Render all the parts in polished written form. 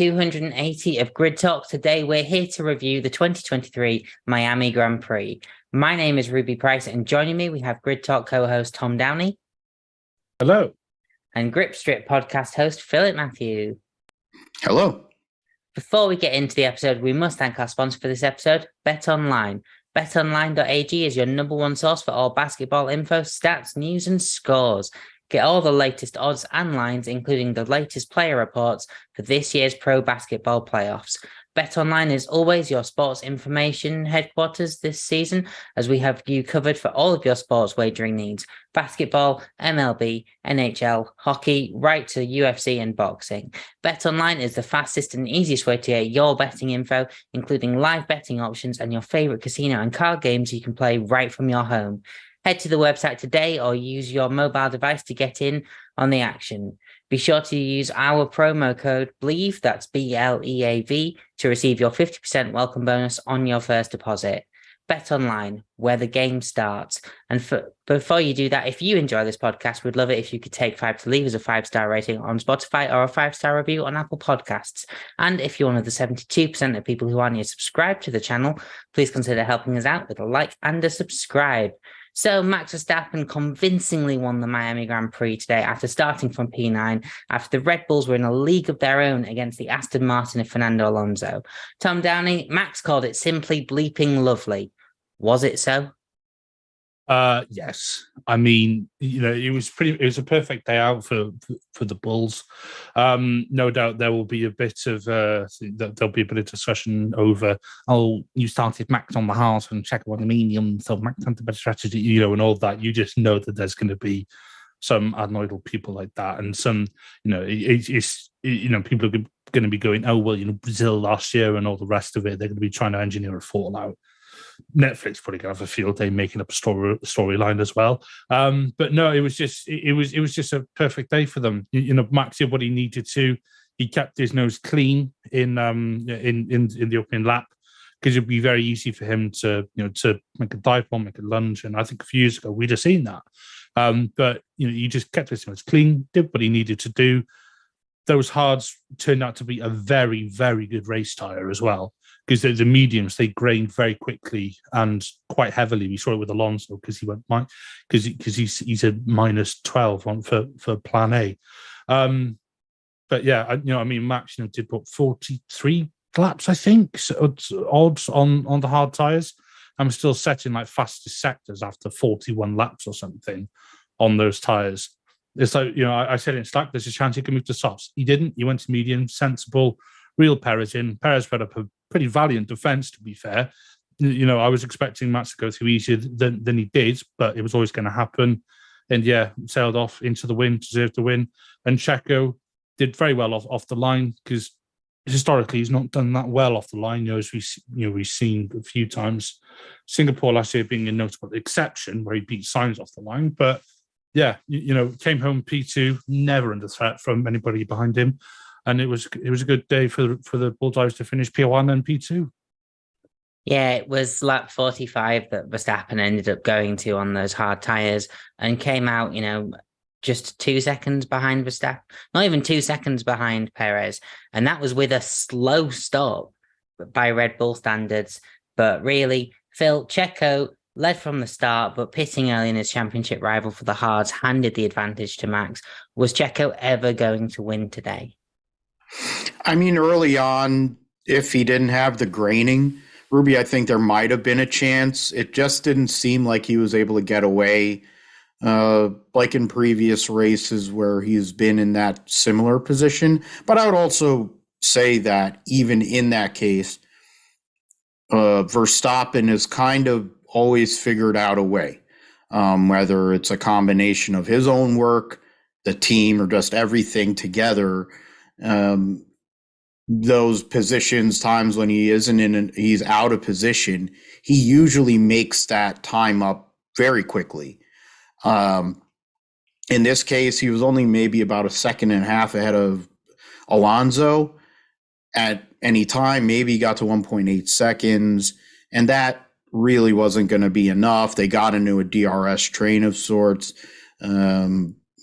280 of Grid Talk. Today, we're here to review the 2023 Miami Grand Prix. My name is Ruby Price, and joining me, we have Grid Talk co-host Tom Downey. Hello. And Grip Strip podcast host Philip Mathew. Hello. Before we get into the episode, we must thank our sponsor for this episode, BetOnline. BetOnline.ag is your number one source for all basketball info, stats, news, and scores. Get all the latest odds and lines, including the latest player reports for this year's pro basketball playoffs. BetOnline is always your sports information headquarters this season, as we have you covered for all of your sports wagering needs. Basketball, MLB, NHL, hockey, right to UFC and boxing. BetOnline is the fastest and easiest way to get your betting info, including live betting options and your favorite casino and card games you can play right from your home. Head to the website today or use your mobile device to get in on the action. Be sure to use our promo code BLEAV, that's BLEAV, to receive your 50% welcome bonus on your first deposit. Bet online, where the game starts. And before you do that, if you enjoy this podcast, we'd love it if you could take 5 to leave us a 5-star rating on Spotify or a 5-star review on Apple Podcasts. And if you're one of the 72% of people who aren't yet subscribed to the channel, please consider helping us out with a like and a subscribe. So Max Verstappen convincingly won the Miami Grand Prix today after starting from P9, after the Red Bulls were in a league of their own against the Aston Martin of Fernando Alonso. Tom Downey, Max called it simply bleeping lovely. Was it so? Yes. I mean, it was a perfect day out for the Bulls. No doubt there will be a bit of there'll be a bit of discussion over, you started Max on the hard and check on the medium, so Max had the better strategy, and all that. You just know that there's going to be some annoyed people like that, and some, people are going to be going, Brazil last year and all the rest of it. They're going to be trying to engineer a fallout. Netflix probably gonna have a field day making up a storyline as well. But no, it was just a perfect day for them. Max did what he needed to. He kept his nose clean in the opening lap, because it'd be very easy for him to make a dive bomb, make a lunge. And I think a few years ago we'd have seen that. But he just kept his nose clean, did what he needed to do. Those hards turned out to be a very, very good race tire as well, because the mediums, they grained very quickly and quite heavily. We saw it with Alonso because he went because he's a minus 12 for Plan A. But yeah, Max did 43 laps, I think, odds on the hard tires. I'm still setting like fastest sectors after 41 laps or something on those tires. It's like, I said in Slack, there's a chance he can move to softs. He didn't. He went to medium, sensible, real Perez in. Perez put up a pretty valiant defense, to be fair. I was expecting Max to go through easier than he did, but it was always going to happen. And yeah, sailed off into the win, deserved the win. And Checo did very well off the line, because historically he's not done that well off the line. As we've seen a few times. Singapore last year being a notable exception, where he beat Sainz off the line, but yeah, came home P2, never under threat from anybody behind him, and it was a good day for the Bulldogs to finish P1 and P2. Yeah, it was lap 45 that Verstappen ended up going to on those hard tires, and came out, just 2 seconds behind Verstappen, not even 2 seconds behind Perez, and that was with a slow stop by Red Bull standards. But really, Checo led from the start, but pitting early in his championship rival for the hards handed the advantage to Max. Was Checo ever going to win today? I mean, early on, if he didn't have the graining, Ruby, I think there might have been a chance. It just didn't seem like he was able to get away, like in previous races where he's been in that similar position. But I would also say that even in that case, Verstappen is kind of always figured out a way, whether it's a combination of his own work, the team, or just everything together. Those positions, times when he isn't he's out of position, he usually makes that time up very quickly. In this case, he was only maybe about a second and a half ahead of Alonso at any time. Maybe he got to 1.8 seconds, and that really wasn't going to be enough. They got into a DRS train of sorts.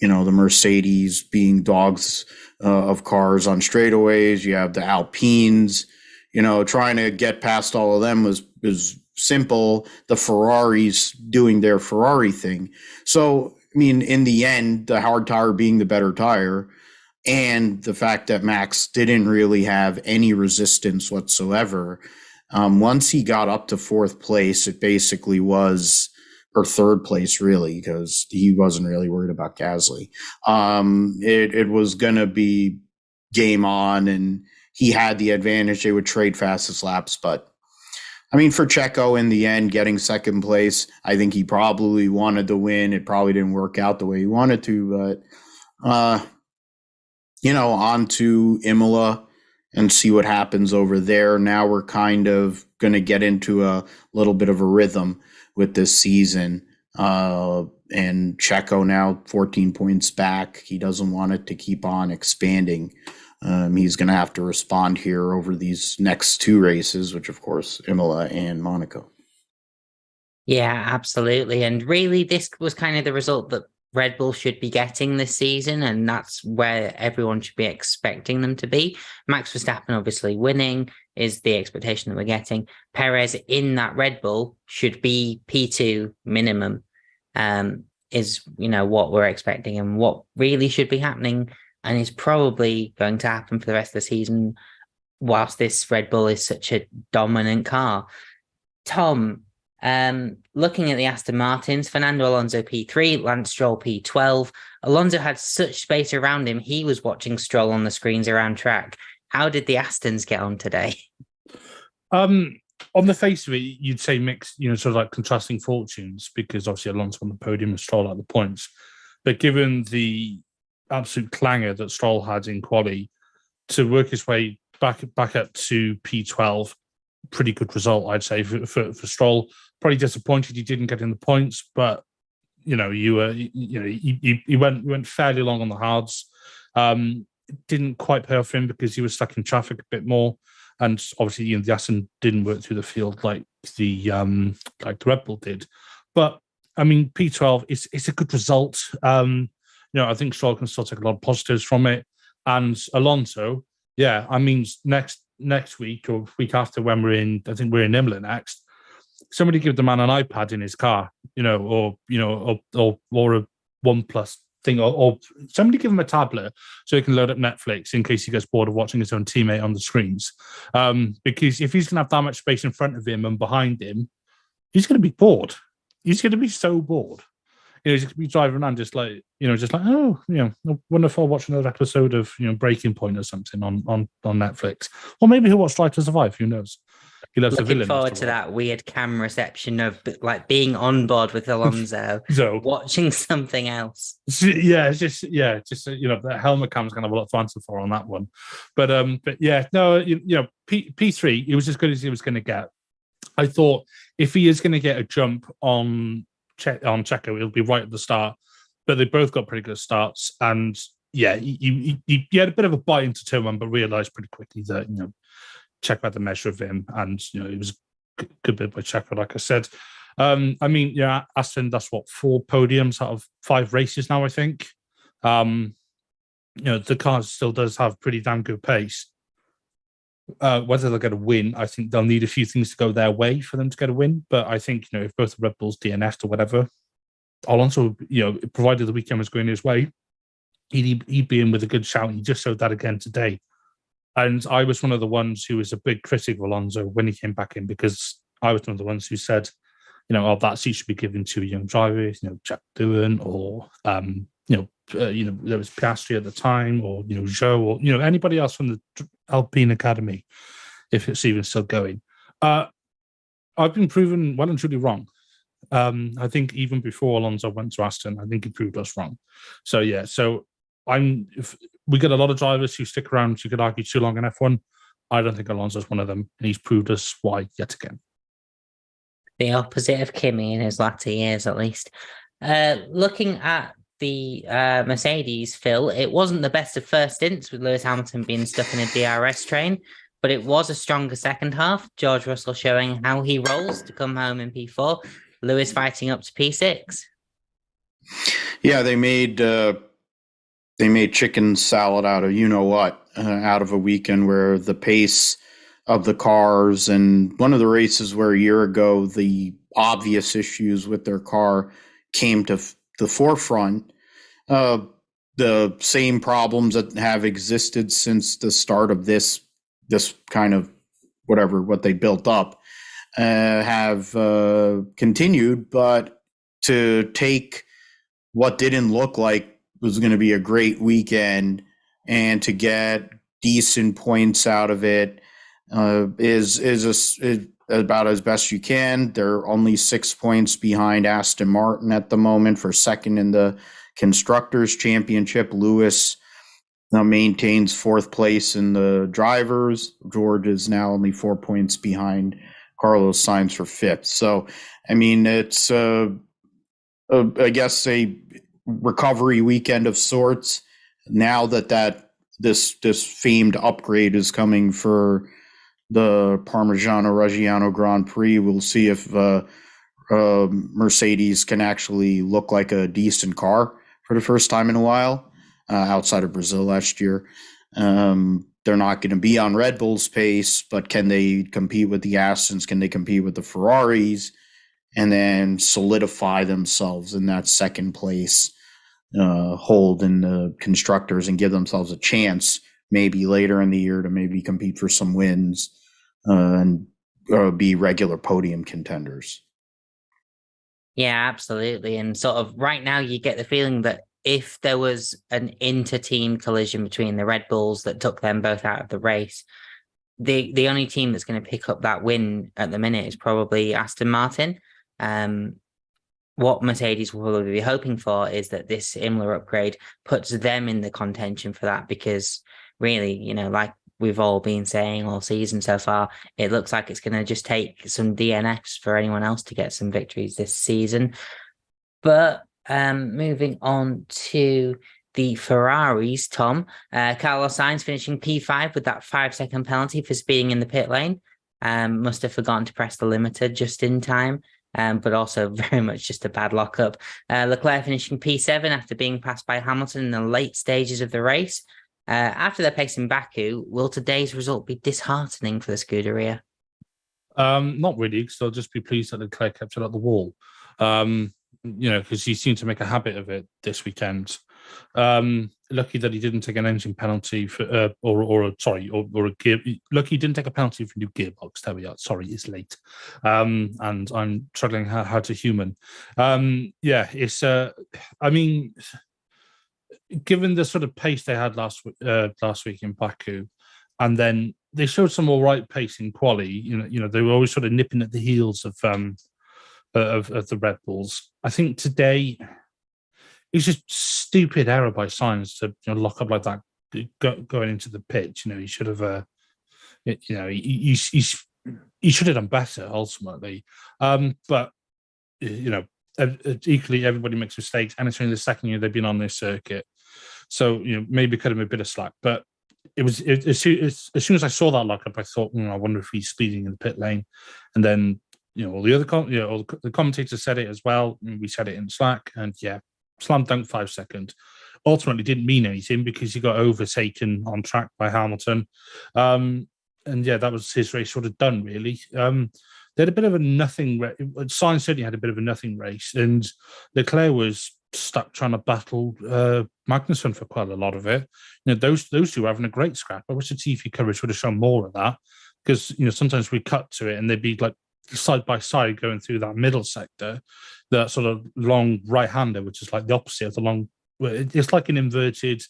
the Mercedes being dogs of cars on straightaways. You have the Alpines, trying to get past all of them was simple. The Ferraris doing their Ferrari thing. So, I mean, in the end, the hard tire being the better tire, and the fact that Max didn't really have any resistance whatsoever. Once he got up to fourth place, it basically was, or third place really, because he wasn't really worried about Gasly. It was going to be game on, and he had the advantage. They would trade fastest laps. But I mean, for Checo in the end, getting second place, I think he probably wanted to win. It probably didn't work out the way he wanted to, but on to Imola and see what happens over there. Now we're kind of going to get into a little bit of a rhythm with this season. And Checo now 14 points back. He doesn't want it to keep on expanding. He's going to have to respond here over these next two races, which of course, Imola and Monaco. Yeah, absolutely. And really, this was kind of the result that Red Bull should be getting this season, and that's where everyone should be expecting them to be. Max Verstappen obviously winning is the expectation that we're getting. Perez in that Red Bull should be P2 minimum, is what we're expecting and what really should be happening, and is probably going to happen for the rest of the season whilst this Red Bull is such a dominant car. Tom, looking at the Aston Martins, Fernando Alonso P3, Lance Stroll P12. Alonso had such space around him. He was watching Stroll on the screens around track. How did the Astons get on today? On the face of it, you'd say mixed, sort of like contrasting fortunes, because obviously Alonso on the podium and Stroll at the points. But given the absolute clangor that Stroll had in quali, to work his way back up to P12, pretty good result, I'd say, for Stroll. Probably disappointed he didn't get in the points, but he went fairly long on the hards. Didn't quite pay off for him because he was stuck in traffic a bit more, and obviously the Aston didn't work through the field like the Red Bull did. But I mean, P12 it's a good result. I think Stroll can still take a lot of positives from it, and Alonso, yeah, I mean, next week or week after, when we're in Imola next, somebody give the man an iPad in his car, or a OnePlus thing, or somebody give him a tablet so he can load up Netflix in case he gets bored of watching his own teammate on the screens. Because if he's going to have that much space in front of him and behind him, he's going to be bored. He's going to be so bored. He's going to be driving around just like, I wonder if I'll watch another episode of, Breaking Point or something on Netflix. Or maybe he'll watch Drive to Survive, who knows? He loves Looking forward to that weird camera reception of like being on board with Alonso, watching something else. Yeah, the helmet cam's going to have a lot to answer for on that one. But P3, it was as good as he was going to get. I thought if he is going to get a jump on Checo, it'll be right at the start. But they both got pretty good starts, and yeah, he had a bit of a bite into turn one, but realised pretty quickly that Checo had the measure of him, and it was a good bit by Checo, like I said. Aston, that's 4 podiums out of 5 races now, I think. The car still does have pretty damn good pace. Whether they'll get a win, I think they'll need a few things to go their way for them to get a win. But I think, if both the Red Bulls DNF'd or whatever, Alonso, provided the weekend was going his way, he'd be in with a good shout. He just showed that again today. And I was one of the ones who was a big critic of Alonso when he came back in, because I was one of the ones who said, that seat should be given to a young driver, Jack Doohan, or there was Piastri at the time, or Zhou, or anybody else from the Alpine Academy, if it's even still going. I've been proven well and truly wrong. I think even before Alonso went to Aston, I think he proved us wrong. So yeah, if we get a lot of drivers who stick around, you could argue, too long in F1. I don't think Alonso's one of them, and he's proved us why yet again. The opposite of Kimi in his latter years, at least. Looking at the Mercedes, Phil, it wasn't the best of first stints with Lewis Hamilton being stuck in a DRS train, but it was a stronger second half. George Russell showing how he rolls to come home in P4. Lewis fighting up to P6. Yeah, they made They made chicken salad out of you-know-what, out of a weekend where the pace of the cars, and one of the races where a year ago the obvious issues with their car came to the forefront. The same problems that have existed since the start of this kind of what they built up have continued, but to take what didn't look like was going to be a great weekend and to get decent points out of it is about as best you can. They're only 6 points behind Aston Martin at the moment for second in the Constructors' Championship. Lewis now maintains fourth place in the drivers. George is now only 4 points behind Carlos Sainz for fifth. So, I mean, it's I guess a recovery weekend of sorts. Now that this famed upgrade is coming for the Parmigiano-Reggiano Grand Prix, we'll see if Mercedes can actually look like a decent car for the first time in a while, outside of Brazil last year. They're not going to be on Red Bull's pace, but can they compete with the Astons? Can they compete with the Ferraris? And then solidify themselves in that second place hold in the constructors and give themselves a chance maybe later in the year to maybe compete for some wins and be regular podium contenders. Yeah, absolutely. And sort of right now you get the feeling that if there was an inter-team collision between the Red Bulls that took them both out of the race, the only team that's going to pick up that win at the minute is probably Aston Martin. What Mercedes will probably be hoping for is that this Imola upgrade puts them in the contention for that, because really, like we've all been saying all season so far, it looks like it's going to just take some DNFs for anyone else to get some victories this season. But moving on to the Ferraris, Tom, Carlos Sainz finishing P5 with that 5-second penalty for speeding in the pit lane. Must have forgotten to press the limiter just in time. But also very much just a bad lockup. Leclerc finishing P7 after being passed by Hamilton in the late stages of the race. After their pace in Baku, will today's result be disheartening for the Scuderia? Not really, because they'll just be pleased that Leclerc kept it at the wall. Because he seemed to make a habit of it this weekend. Lucky that he didn't take an engine penalty for, a gear. Lucky he didn't take a penalty for a new gearbox. There we are. Sorry, it's late, and I'm struggling how to human. It's. I mean, given the sort of pace they had last week in Baku, and then they showed some all right pace in quali. They were always sort of nipping at the heels of the Red Bulls. I think today it's just stupid error by Sainz to lock up like that going into the pitch. He should have he should have done better ultimately. But equally everybody makes mistakes, and it's only the second year they've been on this circuit, so maybe cut him a bit of slack. But as soon as I saw that lockup, I thought, I wonder if he's speeding in the pit lane. And then all the other the commentators said it as well. We said it in Slack, and slam dunk 5 seconds. Ultimately didn't mean anything because he got overtaken on track by Hamilton. That was his race sort of done, really. They had a bit of a nothing race. Sainz certainly had a bit of a nothing race, and Leclerc was stuck trying to battle Magnussen for quite a lot of it. Those two were having a great scrap. I wish the TV coverage would have shown more of that, because sometimes we cut to it and they'd be like side by side going through that middle sector, that sort of long right-hander, which is like the opposite of the long. It's like an inverted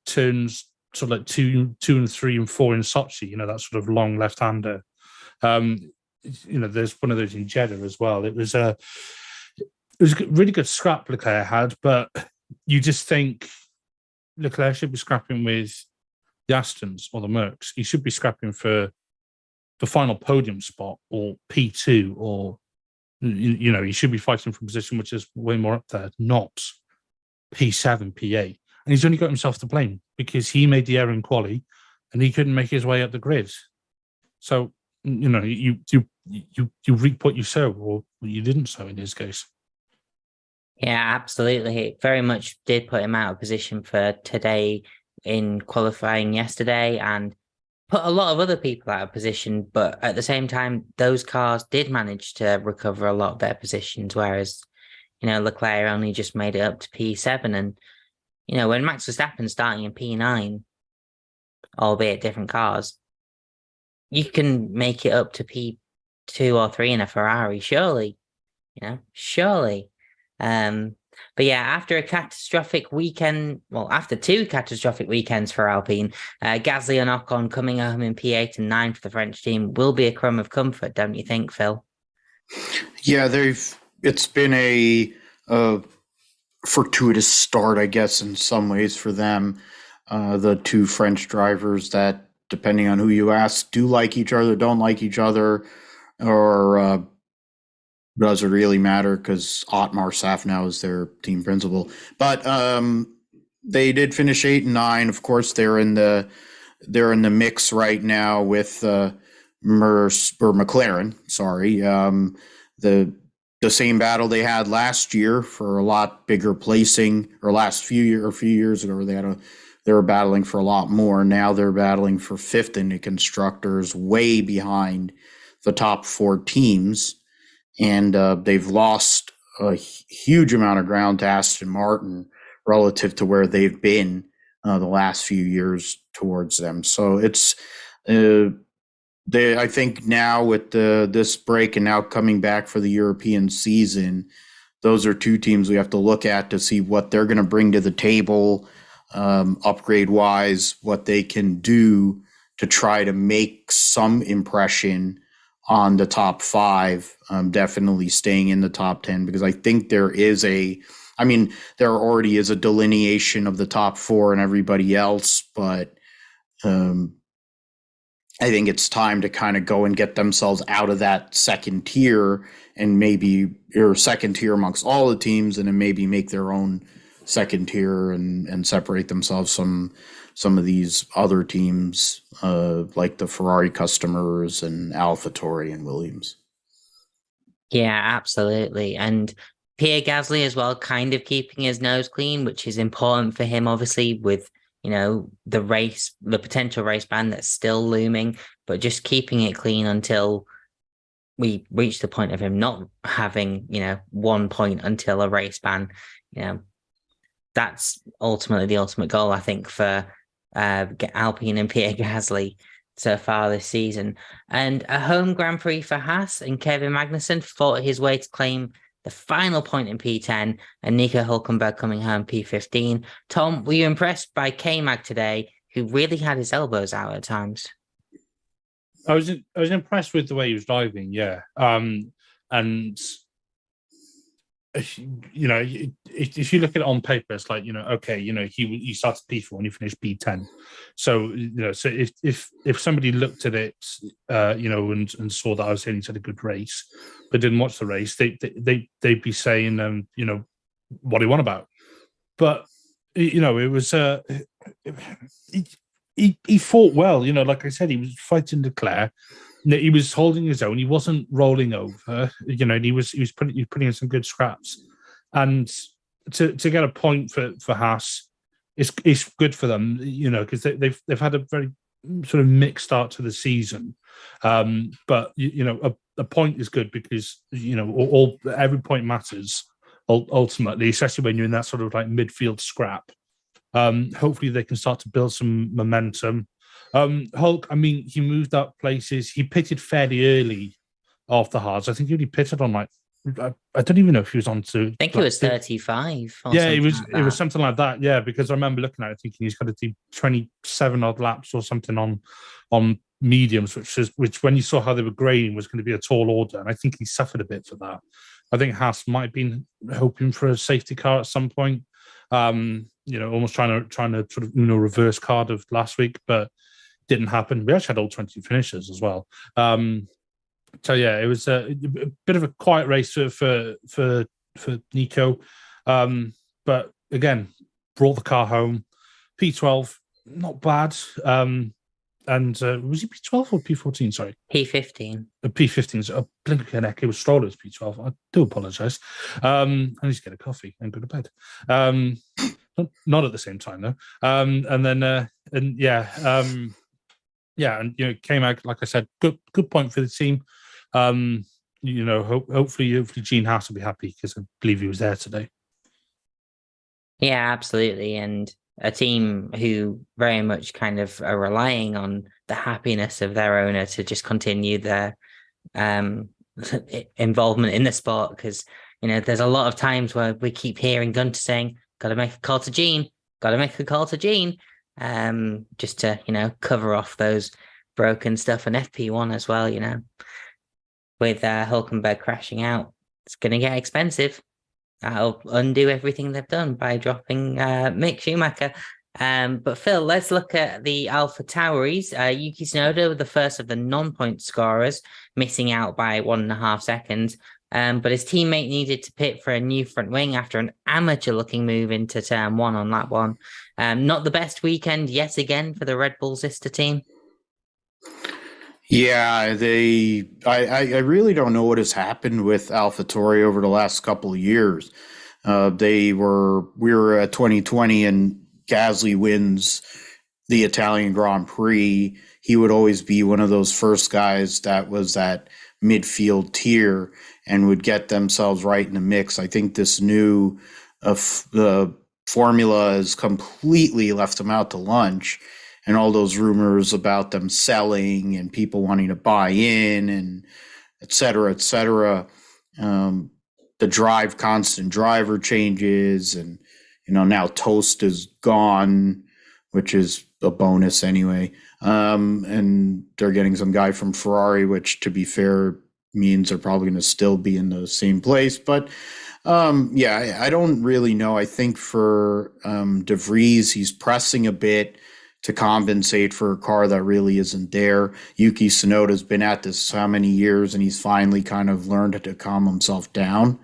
turns, sort of like 2 and 3 and 4 in Sochi. That sort of long left-hander. There's one of those in Jeddah as well. It was a really good scrap Leclerc had, but you just think Leclerc should be scrapping with the Astons or the Mercs. He should be scrapping for the final podium spot, or P2, or he should be fighting for a position which is way more up there, not P7, P8. And he's only got himself to blame because he made the error in quali and he couldn't make his way up the grid. So you reap what you sow, or you didn't sow in his case. Yeah, absolutely. It very much did put him out of position for today in qualifying yesterday and put a lot of other people out of position. But at the same time, those cars did manage to recover a lot of their positions, whereas, Leclerc only just made it up to P7. And, when Max Verstappen starting in P9, albeit different cars, you can make it up to P2 or 3 in a Ferrari, surely, surely. But yeah, after a catastrophic weekend, well, after two catastrophic weekends for Alpine, Gasly and Ocon coming home in P8 and 9 for the French team will be a crumb of comfort, don't you think, Phil? Yeah, it's been a fortuitous start, I guess, in some ways for them. The two French drivers that, depending on who you ask, do like each other, don't like each other, or does it really matter? Because Otmar Safnow is their team principal. But they did finish 8 and 9. Of course, they're in the mix right now with McLaren. Sorry, the same battle they had last year for a lot bigger placing, or a few years ago, they were battling for a lot more. Now they're battling for 5th in the constructors, way behind the top 4 teams. And they've lost a huge amount of ground to Aston Martin relative to where they've been the last few years towards them. So it's I think now with this break and now coming back for the European season, those are two teams we have to look at to see what they're going to bring to the table, upgrade-wise, what they can do to try to make some impression on the top 5, definitely staying in the top 10, because I think there already is a delineation of the top 4 and everybody else, but I think it's time to kind of go and get themselves out of that second tier, and maybe or second tier amongst all the teams, and then maybe make their own second tier and separate themselves from some of these other teams, like the Ferrari customers and AlphaTauri and Williams. Yeah, absolutely. And Pierre Gasly as well, kind of keeping his nose clean, which is important for him, obviously, with the potential race ban that's still looming, but just keeping it clean until we reach the point of him not having, 1 point until a race ban. That's ultimately the ultimate goal, I think, for Alpine and Pierre Gasly so far this season. And a home Grand Prix for Haas, and Kevin Magnussen fought his way to claim the final point in P10, and Nico Hülkenberg coming home P15. Tom, were you impressed by K-Mag today, who really had his elbows out at times? I was impressed with the way he was driving, yeah. And if you look at it on paper, it's like, okay, he started P4 and he finished P10. So, so if somebody looked at it, and saw that I was saying he's had a good race, but didn't watch the race, they'd be saying, what do you want about? But, it was, he fought well, like I said, he was fighting Leclerc. He was holding his own. He wasn't rolling over. And he was putting in some good scraps. And to get a point for Haas, it's good for them, because they've had a very sort of mixed start to the season. But a point is good because every point matters ultimately, especially when you're in that sort of like midfield scrap. Hopefully they can start to build some momentum. Hulk, he moved up places. He pitted fairly early after Haas. I think he only pitted on I don't even know if he was on to. I think it was 35. Yeah, it was something like that. Yeah, because I remember looking at it thinking he's got to do 27 odd laps or something on mediums, which when you saw how they were grading was going to be a tall order, and I think he suffered a bit for that. I think Haas might have been hoping for a safety car at some point. Almost trying to sort of reverse card of last week, but didn't happen. We actually had all 20 finishes as well. So yeah, it was a bit of a quiet race for Nico, but again, brought the car home. P12, not bad. was he P12 or P14? Sorry, P15. P15. So it was Stroller's P12. I do apologise. I need to get a coffee and go to bed. Not at the same time though. Came out, like I said, good point for the team. Hopefully Gene House will be happy because I believe he was there today. Yeah, absolutely. And a team who very much kind of are relying on the happiness of their owner to just continue their involvement in the sport. Because, there's a lot of times where we keep hearing Gunter saying, got to make a call to Gene, just to, cover off those broken stuff. And FP1 as well, with Hulkenberg crashing out. It's going to get expensive. That'll undo everything they've done by dropping Mick Schumacher. But Phil, let's look at the Alpha Tauris. Yuki Tsunoda, the first of the non-point scorers, missing out by 1.5 seconds. But his teammate needed to pit for a new front wing after an amateur-looking move into turn 1 on lap 1. Not the best weekend yet again for the Red Bull sister team. Yeah, I really don't know what has happened with AlphaTauri over the last couple of years. We were at 2020 and Gasly wins the Italian Grand Prix. He would always be one of those first guys that was at midfield tier and would get themselves right in the mix. I think this new formula has completely left him out to lunch. And all those rumors about them selling and people wanting to buy in and et cetera, the constant driver changes. And, now Toast is gone, which is a bonus anyway. And they're getting some guy from Ferrari, which to be fair means they're probably going to still be in the same place. But I don't really know. I think for De Vries, he's pressing a bit to compensate for a car that really isn't there. Yuki Tsunoda's been at this how many years, and he's finally kind of learned to calm himself down.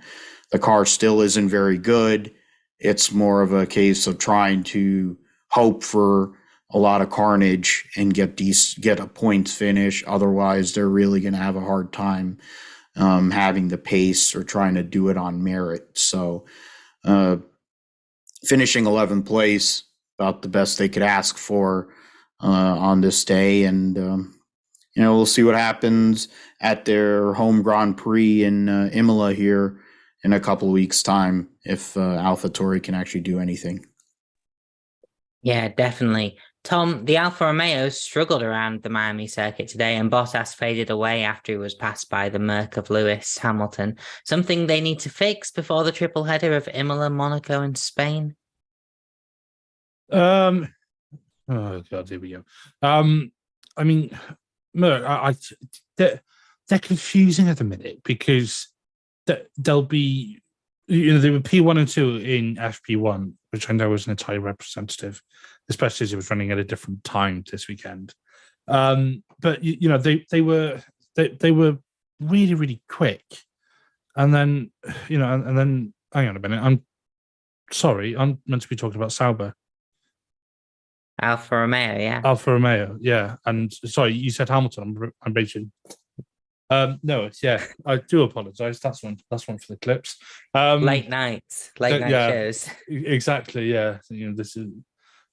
The car still isn't very good. It's more of a case of trying to hope for a lot of carnage and get a points finish. Otherwise, they're really going to have a hard time having the pace or trying to do it on merit. So finishing 11th place, about the best they could ask for on this day. And, we'll see what happens at their home Grand Prix in Imola here in a couple of weeks' time, if AlphaTauri can actually do anything. Yeah, definitely. Tom, the Alfa Romeo struggled around the Miami circuit today, and Bottas faded away after he was passed by the Merc of Lewis Hamilton. Something they need to fix before the triple header of Imola, Monaco, and Spain? Oh God, here we go. They're confusing at the minute because they'll be, they were P1 and 2 in FP1, which I know isn't entirely representative, especially as it was running at a different time this weekend. But they were really, really quick, and then hang on a minute. I'm sorry, I'm meant to be talking about Sauber. Alfa Romeo, yeah. Alfa Romeo, yeah. And sorry, you said Hamilton. I'm basically. No, it's I do apologize. That's one for the clips. Late night shows. Exactly. Yeah. This is.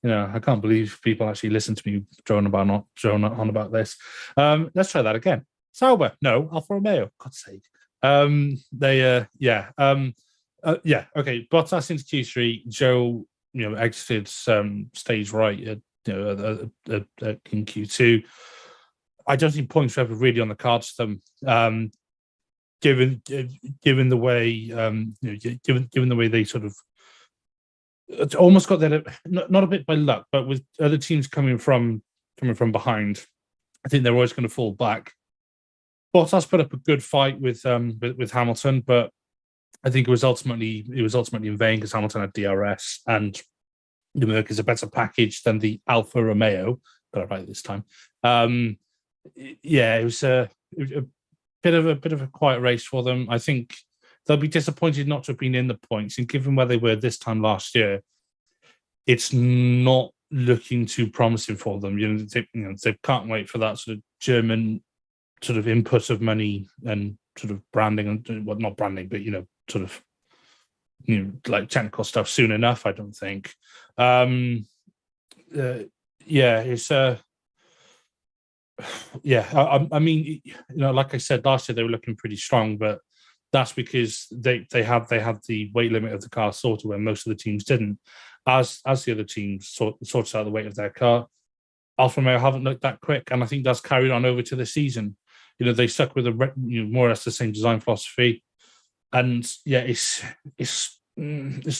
I can't believe people actually listen to me drone on about this. Let's try that again. Sauber, no. Alfa Romeo, God's sake. Okay. Bottas into Q3. Joe, exited stage right in Q2. I don't think points were ever really on the cards for them, given the way given the way they sort of almost got there, not a bit by luck, but with other teams coming from behind, I think they're always going to fall back. Bottas put up a good fight with Hamilton, but I think it was ultimately in vain because Hamilton had DRS and the Merc is a better package than the Alfa Romeo. Got it right this time. It was a bit of a quiet race for them. I think they'll be disappointed not to have been in the points, and given where they were this time last year, it's not looking too promising for them. They can't wait for that sort of German sort of input of money and sort of branding, and well, not branding, but sort of like technical stuff soon enough. I don't think. It's I mean, like I said last year, they were looking pretty strong, but that's because they had the weight limit of the car sorted when most of the teams didn't. As the other teams sorted out the weight of their car, Alfa Romeo haven't looked that quick, and I think that's carried on over to the season. They stuck with more or less the same design philosophy, and it's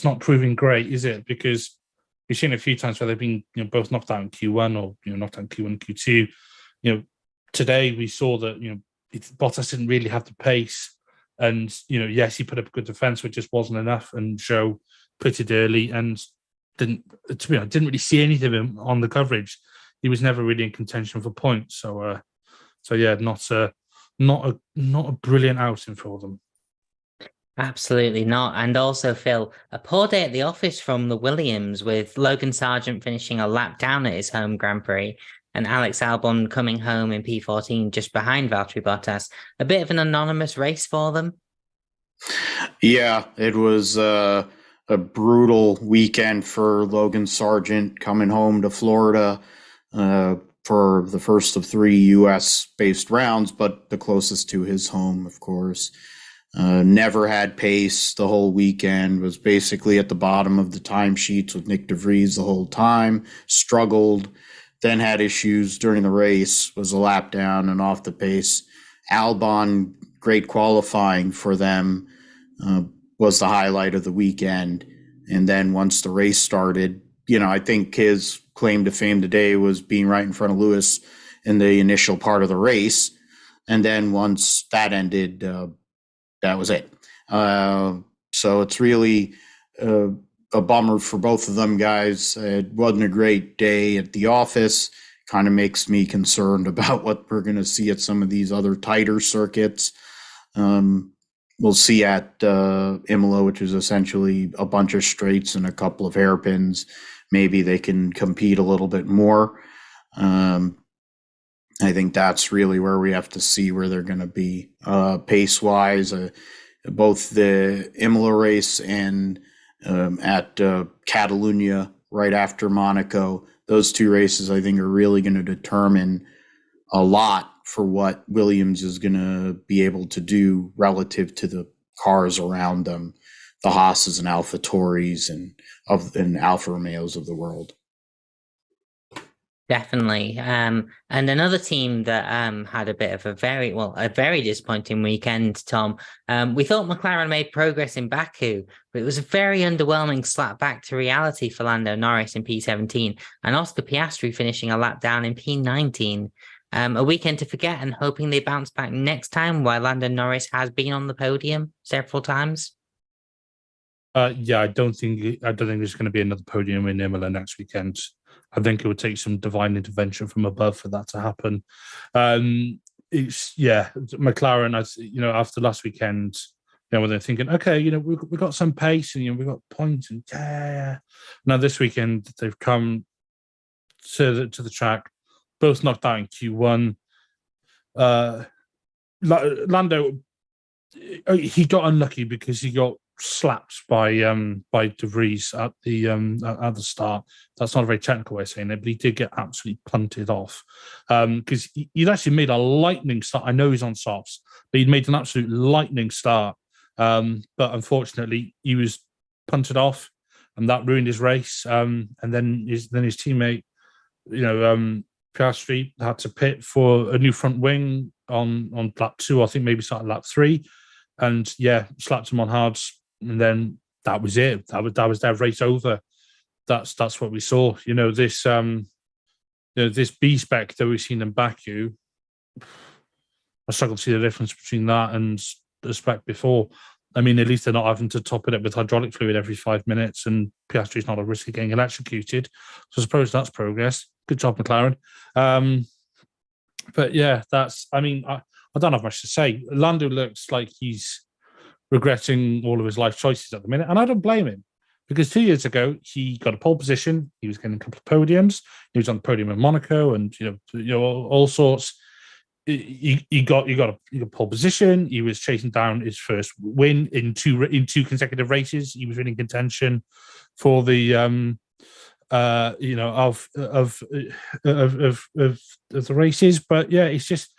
not proving great, is it? Because we've seen a few times where they've been both knocked out in Q1 or knocked out in Q1 and Q2. Today we saw that Bottas didn't really have the pace, and yes, he put up a good defense, but just wasn't enough. And Zhou pitted early and didn't really see anything of him on the coverage. He was never really in contention for points. So yeah, not a brilliant outing for them. Absolutely not. And also, Phil, a poor day at the office from the Williams, with Logan Sargent finishing a lap down at his home Grand Prix and Alex Albon coming home in P14 just behind Valtteri Bottas. A bit of an anonymous race for them. Yeah, it was a brutal weekend for Logan Sargent coming home to Florida for the first of 3 U.S.-based rounds, but the closest to his home, of course. Never had pace the whole weekend, was basically at the bottom of the timesheets with Nick DeVries the whole time, struggled, then had issues during the race, was a lap down and off the pace. Albon, great qualifying for them, was the highlight of the weekend. And then once the race started, I think his claim to fame today was being right in front of Lewis in the initial part of the race. And then once that ended, that was it. So it's really a bummer for both of them guys. It wasn't a great day at the office. Kind of makes me concerned about what we're going to see at some of these other tighter circuits. We'll see at Imola, which is essentially a bunch of straights and a couple of hairpins. Maybe they can compete a little bit more. I think that's really where we have to see where they're going to be pace-wise. Both the Imola race and at Catalunya right after Monaco, those 2 races I think are really going to determine a lot for what Williams is going to be able to do relative to the cars around them, the Haas's and AlphaTauris and Alfa Romeos of the world. Definitely. And another team that had a bit of a very disappointing weekend, Tom. We thought McLaren made progress in Baku, but it was a very underwhelming slap back to reality for Lando Norris in P17 and Oscar Piastri finishing a lap down in P19. A weekend to forget and hoping they bounce back next time, while Lando Norris has been on the podium several times. I don't think there's going to be another podium in Imola next weekend. I think it would take some divine intervention from above for that to happen. McLaren, after last weekend, when they're thinking, okay, we've got some pace and we've got points and Now this weekend they've come to the track, both knocked out in Q1. Lando, he got unlucky because he got slapped by De Vries at the start. That's not a very technical way of saying it, but he did get absolutely punted off because he'd actually made a lightning start. I know he's on softs, but he'd made an absolute lightning start. But unfortunately, he was punted off, and that ruined his race. And then his teammate, Piastri, had to pit for a new front wing on lap 2. I think maybe started lap 3, and slapped him on hards. And then that was it. That was their race over. That's what we saw. This B spec that we've seen in Baku. I struggle to see the difference between that and the spec before. I mean, at least they're not having to top it up with hydraulic fluid every 5 minutes, and Piastri's not at risk of getting electrocuted. So I suppose that's progress. Good job, McLaren. But yeah, I don't have much to say. Lando looks like he's regretting all of his life choices at the minute, and I don't blame him Because 2 years ago, he got a pole position. He was getting a couple of podiums. He was on the podium in Monaco and, all sorts. He got a pole position. He was chasing down his first win in two consecutive races. He was in contention for the of the races. But yeah, it's just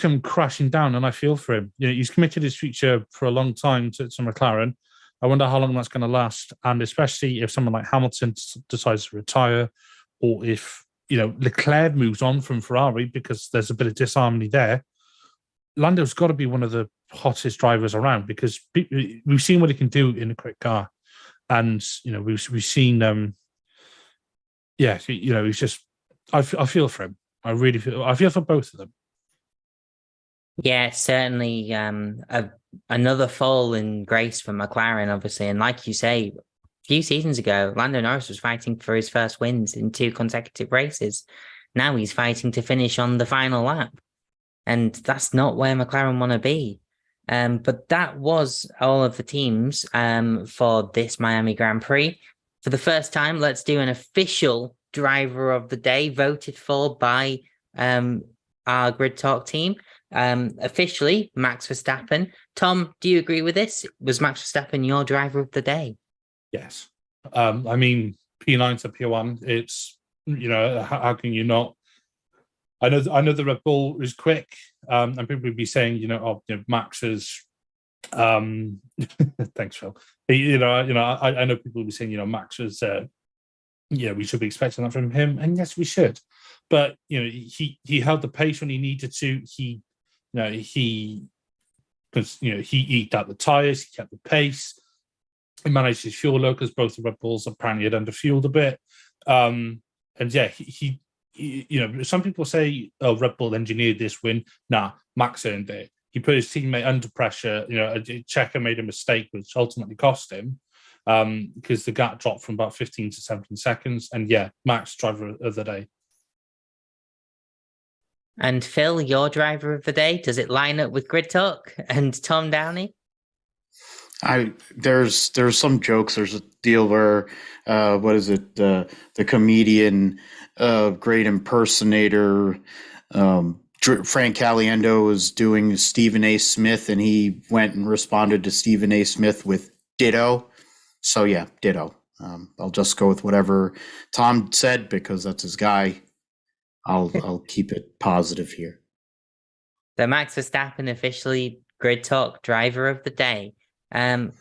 come crashing down, and I feel for him. He's committed his future for a long time to McLaren. I wonder how long that's going to last, and especially if someone like Hamilton decides to retire, or if Leclerc moves on from Ferrari because there's a bit of disharmony there. Lando's got to be one of the hottest drivers around, because we've seen what he can do in a quick car, and we've seen. He's just. I feel for him. I really feel. I feel for both of them. Yeah, certainly another fall in grace for McLaren, obviously. And like you say, a few seasons ago, Lando Norris was fighting for his first wins in 2 consecutive races. Now he's fighting to finish on the final lap. And that's not where McLaren want to be. But that was all of the teams for this Miami Grand Prix. For the first time, let's do an official driver of the day voted for by our Grid Talk team. Officially, Max Verstappen. Tom, do you agree with this? Was Max Verstappen your driver of the day? Yes. I mean, P9 to P1, it's, how can you not? I know the Red Bull is quick, and people would be saying, Max is, thanks, Phil. I know people will be saying, Max is, we should be expecting that from him, and yes, we should. But he held the pace when he needed to. He eked out the tires, he kept the pace. He managed his fuel low, because both the Red Bulls apparently had underfueled a bit. And yeah, he some people say, oh, Red Bull engineered this win. Nah, Max earned it. He put his teammate under pressure. Checo made a mistake, which ultimately cost him, because the gap dropped from about 15 to 17 seconds. And yeah, Max, driver of the day. And Phil, your driver of the day, does it line up with Grid Talk and Tom Downey? There's some jokes. There's a deal where what is it? The comedian, great impersonator, Frank Caliendo was doing Stephen A. Smith, and he went and responded to Stephen A. Smith with ditto. So yeah, ditto. I'll just go with whatever Tom said, because that's his guy. I'll keep it positive here. So Max Verstappen officially Grid Talk driver of the day. And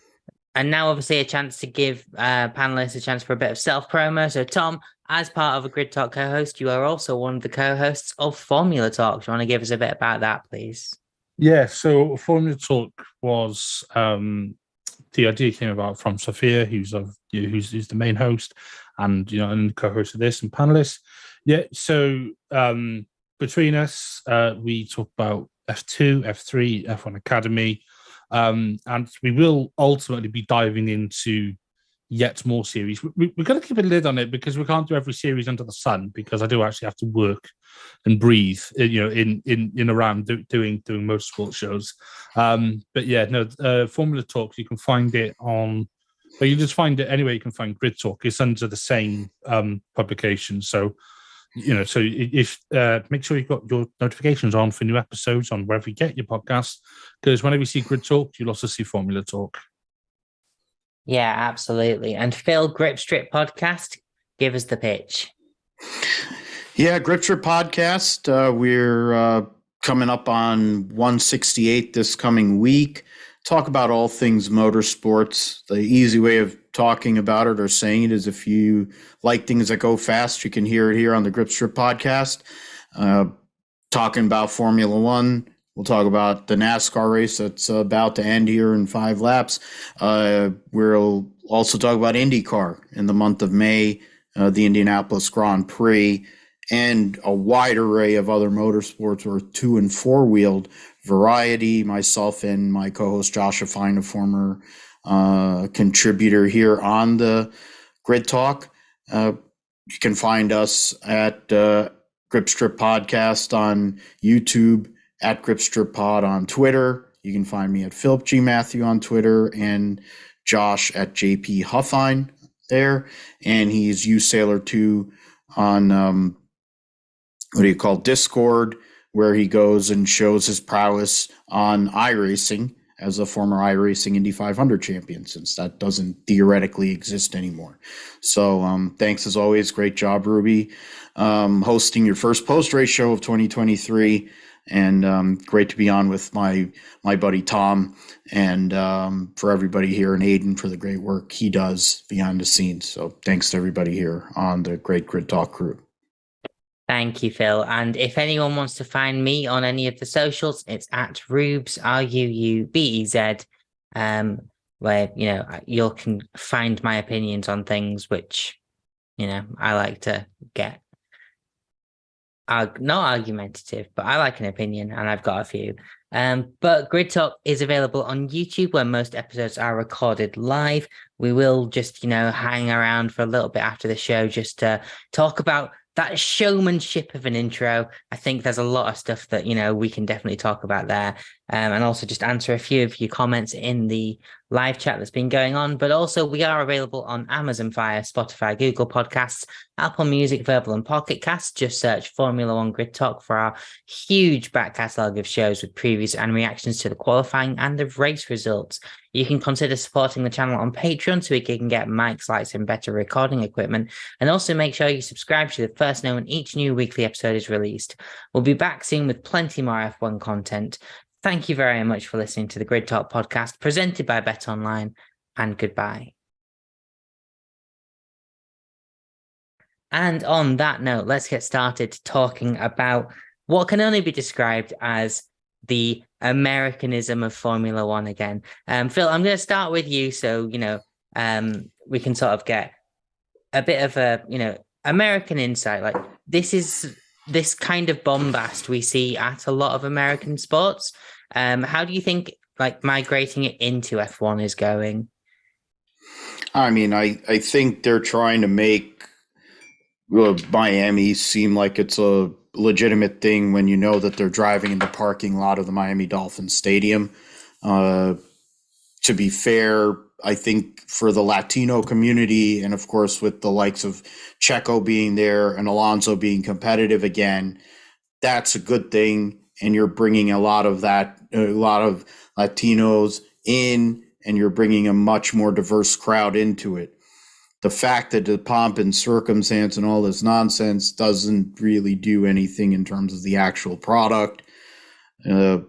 now obviously a chance to give panelists a chance for a bit of self-promo. So Tom, as part of a Grid Talk co-host, you are also one of the co-hosts of Formula Talk. Do you want to give us a bit about that, please? Yeah, so Formula Talk was the idea came about from Sophia, who's the main host and and co-host of this and panelists. Yeah, so between us, we talk about F2, F3, F1 Academy, and we will ultimately be diving into yet more series. We've got to keep a lid on it, because we can't do every series under the sun, because I do actually have to work and breathe, in around doing motorsport shows. But yeah, no, Formula Talk, you can find it on. But you just find it anywhere you can find Grid Talk. It's under the same publication. So, so if make sure you've got your notifications on for new episodes on wherever you get your podcasts, because whenever you see Grid Talk, you'll also see Formula Talk. Yeah, absolutely. And Phil, Grip Strip Podcast, give us the pitch. Yeah, Grip Strip Podcast. We're coming up on 168 this coming week. Talk about all things motorsports. The easy way of talking about it or saying it is, if you like things that go fast, you can hear it here on the Grip Strip Podcast. Talking about Formula One. We'll talk about the NASCAR race that's about to end here in 5 laps. We'll also talk about IndyCar in the month of May, the Indianapolis Grand Prix, and a wide array of other motorsports, or 2- and 4-wheeled variety. Myself and my co-host Joshua Fine, a former contributor here on the Grid Talk. You can find us at Grip Strip Podcast on YouTube, at Grip Strip Pod on Twitter. You can find me at Philip G. Mathew on Twitter, and Josh at JP Huffine there, and he's uSailor2 on Discord, where he goes and shows his prowess on iRacing as a former iRacing Indy 500 champion, since that doesn't theoretically exist anymore. So thanks as always. Great job, Ruby, hosting your first post-race show of 2023. And great to be on with my buddy Tom, and for everybody here, and Aiden for the great work he does behind the scenes. So thanks to everybody here on the great Grid Talk crew. Thank you, Phil. And if anyone wants to find me on any of the socials, it's at Rubes, RUUBEZ, where, you can find my opinions on things, which, I like to get. Not argumentative, but I like an opinion, and I've got a few. But Grid Talk is available on YouTube, where most episodes are recorded live. We will just, hang around for a little bit after the show just to talk about that showmanship of an intro. I think there's a lot of stuff that, we can definitely talk about there. And also just answer a few of your comments in the live chat that's been going on. But also we are available on Amazon Fire, Spotify, Google Podcasts, Apple Music, Verbal and Pocket Casts. Just search Formula One Grid Talk for our huge back catalogue of shows with previews and reactions to the qualifying and the race results. You can consider supporting the channel on Patreon so we can get mics, lights, and better recording equipment. And also make sure you subscribe to the first know when each new weekly episode is released. We'll be back soon with plenty more F1 content. Thank you very much for listening to the Grid Talk podcast presented by Bet Online, and goodbye. And on that note, let's get started talking about what can only be described as the Americanism of Formula One again. Phil, I'm going to start with you, so we can sort of get a bit of a American insight. Like, this kind of bombast we see at a lot of American sports. How do you think migrating it into F1 is going? I mean, I think they're trying to make Miami seem like it's a legitimate thing when you know that they're driving in the parking lot of the Miami Dolphins Stadium. To be fair, I think for the Latino community, and of course with the likes of Checo being there and Alonso being competitive again, that's a good thing. And you're bringing a lot of Latinos in, and you're bringing a much more diverse crowd into it. The fact that the pomp and circumstance and all this nonsense doesn't really do anything in terms of the actual product. I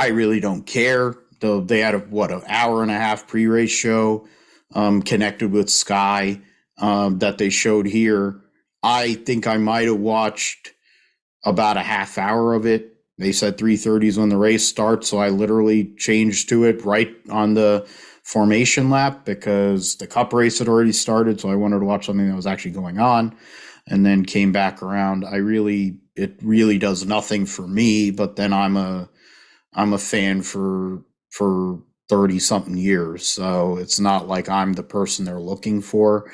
really don't care. They had an hour and a half pre-race show connected with Sky that they showed here. I think I might have watched about a half hour of it. They said 3:30 is when the race starts, so I literally changed to it right on the formation lap because the Cup race had already started, so I wanted to watch something that was actually going on, and then came back around. It really does nothing for me, but then I'm a fan for 30 something years, so it's not like I'm the person they're looking for.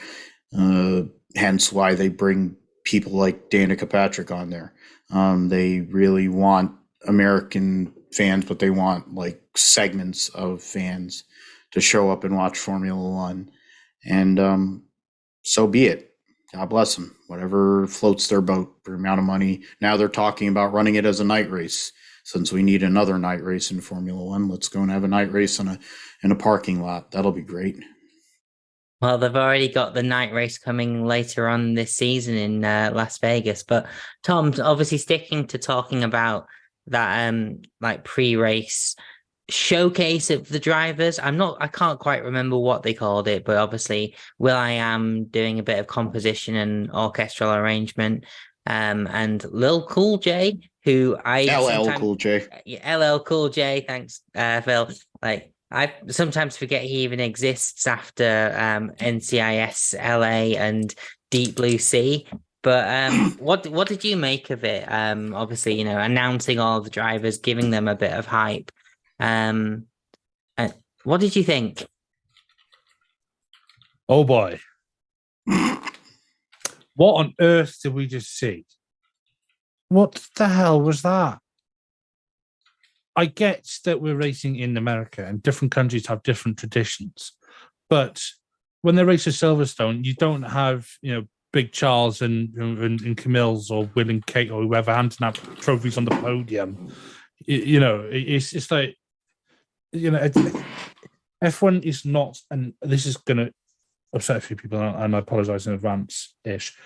Hence why they bring people like Danica Patrick on there. They really want American fans, but they want segments of fans to show up and watch Formula One. And so be it. God bless them. Whatever floats their boat for amount of money. Now they're talking about running it as a night race. Since we need another night race in Formula One, let's go and have a night race in a parking lot. That'll be great. Well, they've already got the night race coming later on this season in Las Vegas. But Tom's obviously sticking to talking about that pre-race showcase of the drivers. I can't quite remember what they called it, but obviously will.i.am doing a bit of composition and orchestral arrangement. And Lil Cool J, who LL Cool J. LL Cool J, thanks, Phil. I sometimes forget he even exists after NCIS LA and Deep Blue Sea. But what did you make of it? Obviously, announcing all the drivers, giving them a bit of hype. What did you think? Oh boy. What on earth did we just see? What the hell was that? I get that we're racing in America and different countries have different traditions, but when they race at Silverstone, you don't have, Big Charles and Camille's or Will and Kate or whoever handing out trophies on the podium. It's like, F1 is not, and this is going to upset a few people, and I apologize in advance ish.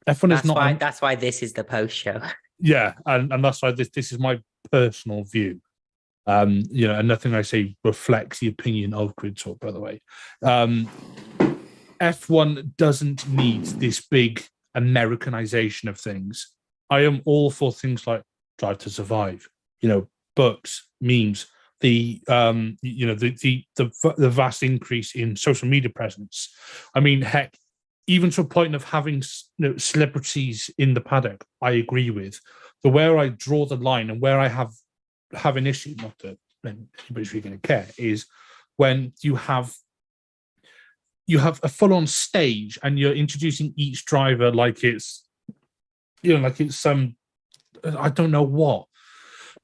F1 is not. That's why this is the post show. Yeah, and that's why this is my personal view. And nothing I say reflects the opinion of Grid Talk, by the way. F1 doesn't need this big Americanization of things. I am all for things like Drive to Survive, books, memes, the vast increase in social media presence. I mean, heck, even to a point of having celebrities in the paddock, I agree with. But where I draw the line and where I have an issue, not that anybody's really going to care, is when you have a full-on stage and you're introducing each driver like it's some I don't know what.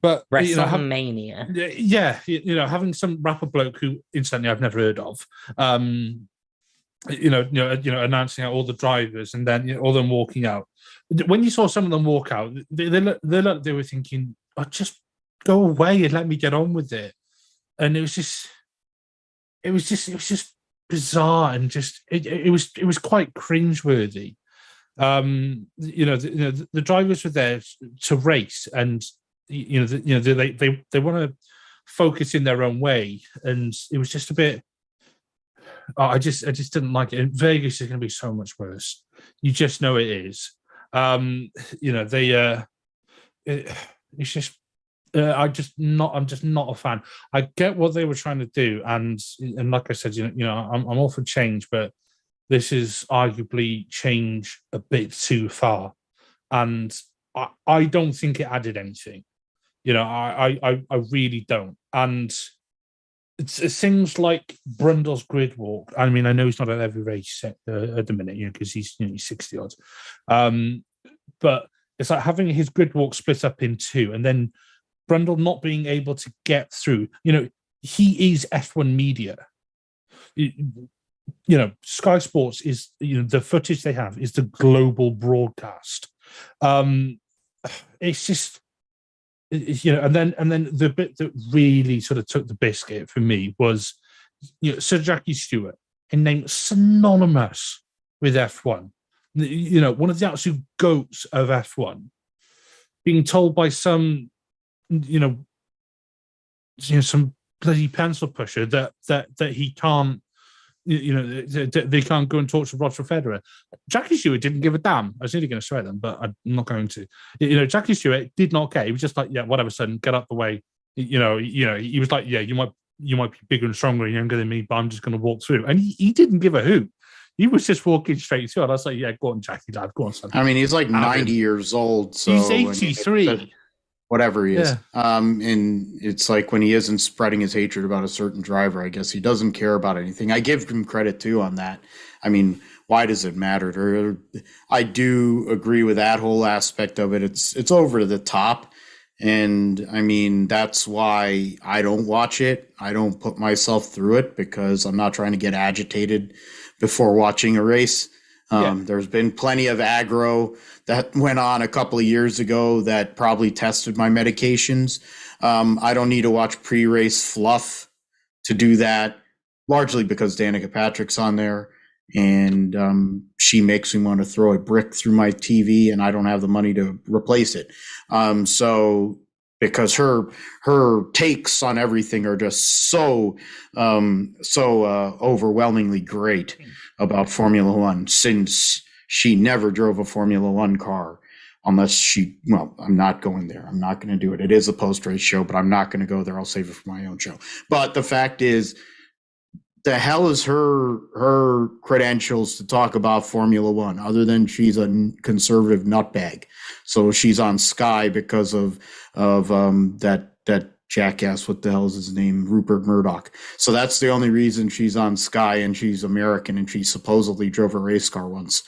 But WrestleMania. Having some rapper bloke who instantly I've never heard of, announcing out all the drivers and then all them walking out. When you saw some of them walk out, they were thinking, "Oh, just go away and let me get on with it." And it was just bizarre and just it was quite cringeworthy. The drivers were there to race, and they want to focus in their own way, and it was just a bit. I just didn't like it. And Vegas is going to be so much worse. You just know it is. It's just. I'm just not a fan. I get what they were trying to do, and like I said, I'm all for change, but this is arguably change a bit too far, and I don't think it added anything. I really don't. And it's things like Brundle's grid walk. I mean, I know he's not at every race at the minute, because he's 60 odd, but it's like having his grid walk split up in two, and then Brundle not being able to get through. He is F1 media. Sky Sports is, the footage they have is the global broadcast. It's just, and then the bit that really sort of took the biscuit for me was, Sir Jackie Stewart, a name synonymous with F1. One of the absolute goats of F1, being told by some some bloody pencil pusher that he can't, they can't go and talk to Roger Federer. Jackie Stewart didn't give a damn. I was nearly going to swear them, but I'm not going to. Jackie Stewart did not care. He was just like, yeah, whatever, son, get out the way. He was like, yeah, you might be bigger and stronger and younger than me, but I'm just going to walk through. And he didn't give a hoot. He was just walking straight through. And I was like, yeah, go on, Jackie, lad, go on, son. I mean, he's like 90 years old. So he's 83. Whatever he is. Yeah. And it's like when he isn't spreading his hatred about a certain driver, I guess he doesn't care about anything. I give him credit too on that. I mean, why does it matter? I do agree with that whole aspect of it. It's over the top. And I mean, that's why I don't watch it. I don't put myself through it because I'm not trying to get agitated before watching a race. There's been plenty of aggro that went on a couple of years ago that probably tested my medications. I don't need to watch pre-race fluff to do that, largely because Danica Patrick's on there, and she makes me want to throw a brick through my TV, and I don't have the money to replace it. So because her takes on everything are just so overwhelmingly great about Formula One, since she never drove a Formula One car unless I'm not going there. I'm not going to do it. It is a post-race show, but I'm not going to go there. I'll save it for my own show. But the fact is, the hell is her credentials to talk about Formula One other than she's a conservative nutbag? So she's on Sky because of that jackass, what the hell is his name, Rupert Murdoch. So that's the only reason she's on Sky, and she's American, and she supposedly drove a race car once.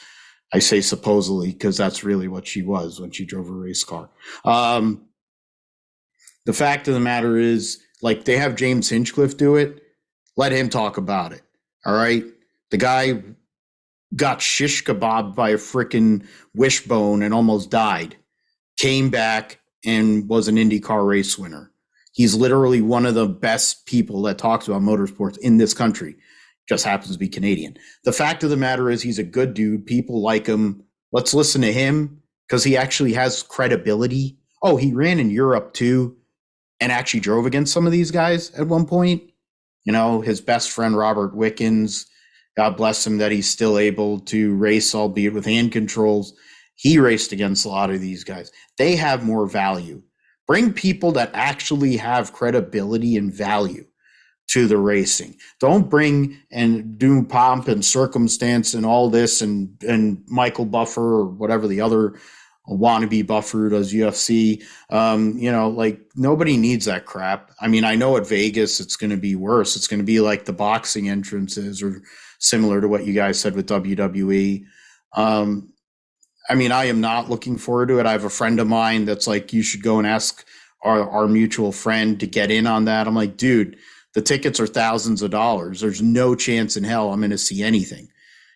I say supposedly because that's really what she was when she drove a race car. The fact of the matter is, like, they have James Hinchcliffe do it. Let him talk about it. All right. The guy got shish kebabbed by a freaking wishbone and almost died. Came back and was an IndyCar race winner. He's literally one of the best people that talks about motorsports in this country. Just happens to be Canadian. The fact of the matter is he's a good dude. People like him. Let's listen to him because he actually has credibility. Oh, he ran in Europe too and actually drove against some of these guys at one point. You know, his best friend, Robert Wickens, God bless him that he's still able to race, albeit with hand controls. He raced against a lot of these guys. They have more value. Bring people that actually have credibility and value to the racing. Don't bring and do pomp and circumstance and all this and Michael Buffer or whatever the other wannabe Buffer does UFC. You know, like nobody needs that crap. I mean, I know at Vegas it's going to be worse. It's going to be like the boxing entrances or similar to what you guys said with WWE. I mean, I am not looking forward to it. I have a friend of mine that's like, you should go and ask our mutual friend to get in on that. I'm like, dude, the tickets are thousands of dollars. There's no chance in hell I'm going to see anything.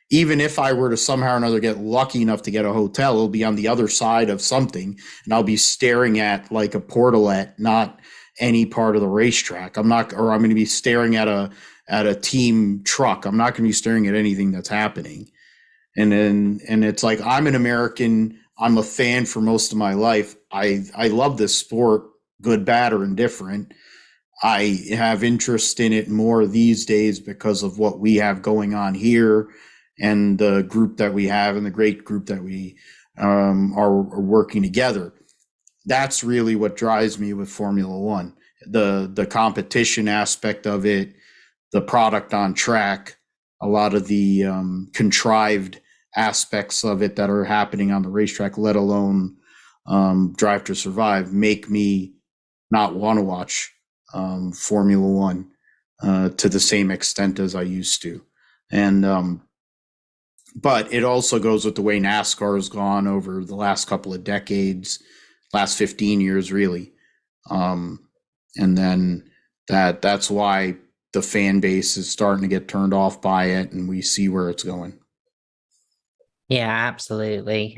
Even if I were to somehow or another get lucky enough to get a hotel, it'll be on the other side of something, and I'll be staring at like a portalet, not any part of the racetrack. I'm going to be staring at a team truck. I'm not going to be staring at anything that's happening. And it's like, I'm an American. I'm a fan for most of my life. I love this sport, good, bad, or indifferent. I have interest in it more these days because of what we have going on here and the group that we have and the great group that we are working together. That's really what drives me with Formula One. The competition aspect of it, the product on track, a lot of the contrived aspects of it that are happening on the racetrack, let alone Drive to Survive, make me not want to watch Formula One to the same extent as I used to. And but it also goes with the way NASCAR has gone over the last couple of decades, last 15 years, really. And then that's why the fan base is starting to get turned off by it, and we see where it's going. Yeah, absolutely.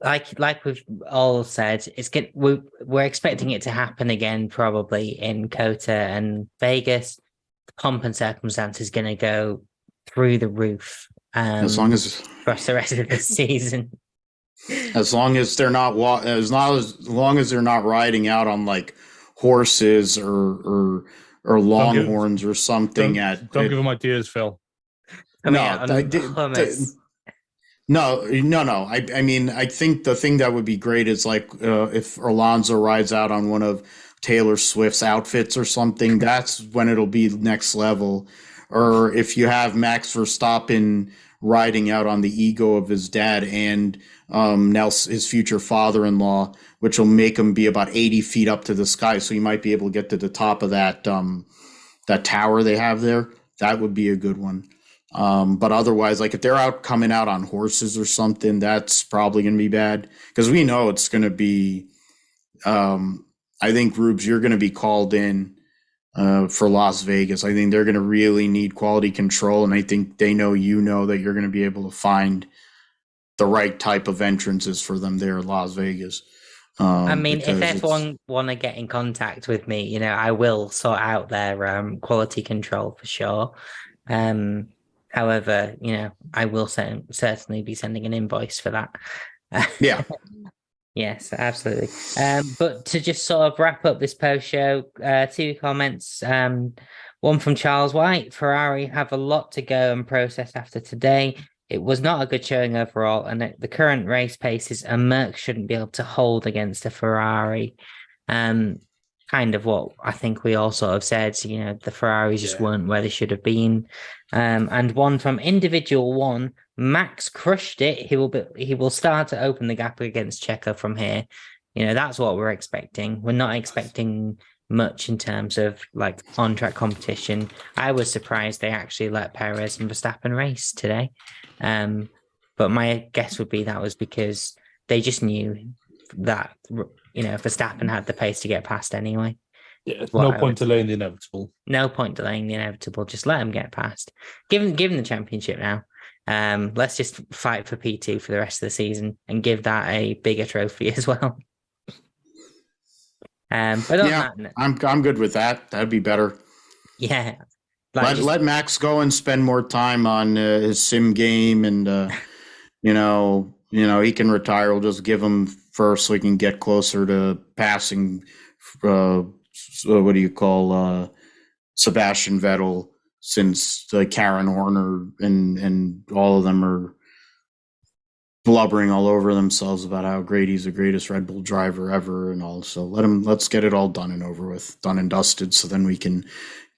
Like we've all said, we're expecting it to happen again, probably in COTA and Vegas. The pomp and circumstance is going to go through the roof. As long as for the rest of the season, as long as they're not riding out on like horses or longhorns or something. Don't give them ideas, Phil. No. I mean, I think the thing that would be great is like if Alonso rides out on one of Taylor Swift's outfits or something. That's when it'll be next level. Or if you have Max Verstappen riding out on the ego of his dad and his future father-in-law, which will make him be about 80 feet up to the sky, so you might be able to get to the top of that tower they have there. That would be a good one. But otherwise, like if they're coming out on horses or something, that's probably going to be bad because we know it's going to be. I think, Rubes, you're going to be called in for Las Vegas. I think they're going to really need quality control, and I think they know that you're going to be able to find the right type of entrances for them there in Las Vegas. I mean, if F1 want to get in contact with me, I will sort out their quality control for sure. However, I will certainly be sending an invoice for that. Yeah. Yes, absolutely. But to just sort of wrap up this post show, 2 comments. One from Charles White: Ferrari have a lot to go and process after today. It was not a good showing overall, and at the current race paces, a Merc shouldn't be able to hold against a Ferrari. Kind of what I think we all sort of said, the Ferraris just weren't where they should have been. And one from Individual One: Max crushed it. He will start to open the gap against Checo from here. That's what we're expecting. We're not expecting much in terms of like on-track competition. I was surprised they actually let Perez and Verstappen race today. But my guess would be that was because they just knew that Verstappen had the pace to get past anyway. Yeah, no point delaying the inevitable. No point delaying the inevitable. Just let him get past. Give him the championship now. Let's just fight for P2 for the rest of the season and give that a bigger trophy as well. But I'm good with that. That'd be better. Yeah. Let Max go and spend more time on his sim game, and he can retire. We'll just give him first so he can get closer to passing. What do you call Sebastian Vettel? Since Karen Horner and all of them are blubbering all over themselves about how great he's the greatest Red Bull driver ever and all. So let's get it all done and over with, done and dusted, so then we can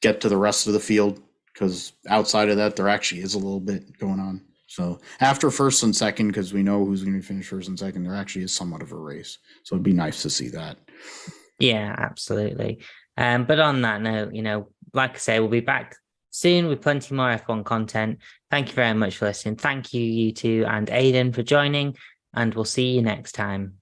get to the rest of the field, because outside of that, there actually is a little bit going on. So after first and second, because we know who's going to finish first and second, there actually is somewhat of a race. So it'd be nice to see that. Yeah, absolutely. But on that note, like I say, we'll be back soon with plenty more F1 content. Thank you very much for listening. Thank you, you two, and Aidan for joining, and we'll see you next time.